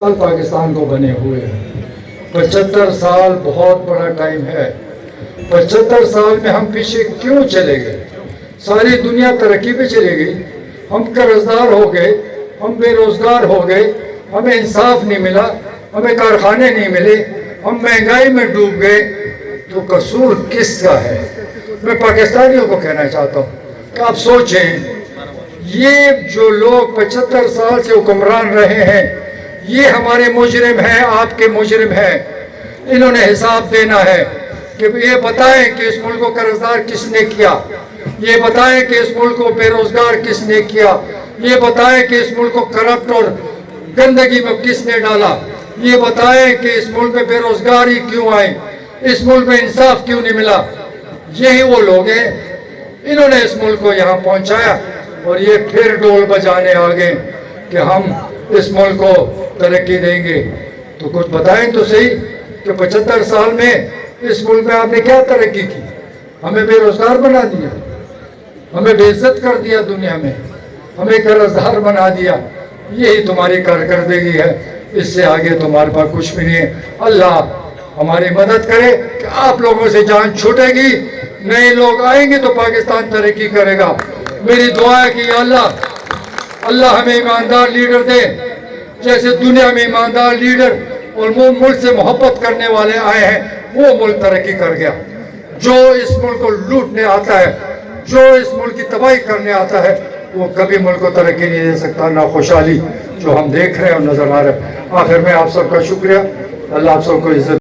साल पाकिस्तान को बने हुए हैं। 75 साल बहुत बड़ा टाइम है। 75 साल में हम पीछे क्यों चले गए? सारी दुनिया तरक्की पे चली गई, हम कर्जदार हो गए, हम बेरोजगार हो गए, हमें इंसाफ नहीं मिला, हमें कारखाने नहीं मिले, हम महंगाई में डूब गए। तो कसूर किसका है? मैं पाकिस्तानियों को कहना चाहता हूँ कि आप सोचें, ये जो लोग 75 साल से हुक्मरान रहे हैं, ये हमारे मुजरिम हैं, आपके मुजरिम हैं। इन्होंने हिसाब देना है कि ये बताएं कि इस मुल्क को कर्जदार किसने किया, ये बताएं कि इस मुल्क को बेरोजगार किसने किया, ये बताएं कि इस मुल्क को करप्ट और गंदगी में किसने डाला, ये बताएं कि इस मुल्क में बेरोजगारी क्यों आई, इस मुल्क में इंसाफ क्यों नहीं मिला। यही वो लोग हैं, इन्होंने इस मुल्क को यहाँ पहुँचाया और ये फिर ढोल बजाने आ गए कि हम इस मुल्क को तरक्की देंगे। तो कुछ बताएं तो सही कि 75 साल में इस मुल्क में आपने क्या तरक्की की? हमें बेरोजगार बना दिया, हमें बेइज्जत कर दिया दुनिया में, हमें कर्जदार बना दिया। यही तुम्हारी कारकर्दगी है, इससे आगे तुम्हारे पास कुछ भी नहीं है। अल्लाह हमारी मदद करे कि आप लोगों से जान छूटेगी, नए लोग आएंगे तो पाकिस्तान तरक्की करेगा। मेरी दुआ है कि अल्लाह हमें ईमानदार लीडर दे, जैसे दुनिया में ईमानदार लीडर और वो मुल्क से मोहब्बत करने वाले आए हैं, वो मुल्क तरक्की कर गया। जो इस मुल्क को लूटने आता है, जो इस मुल्क की तबाही करने आता है, वो कभी मुल्क को तरक्की नहीं दे सकता। ना खुशहाली जो हम देख रहे हैं और नजर आ रहे हैं। आखिर में आप सबका शुक्रिया। अल्लाह आप सबको इज्जत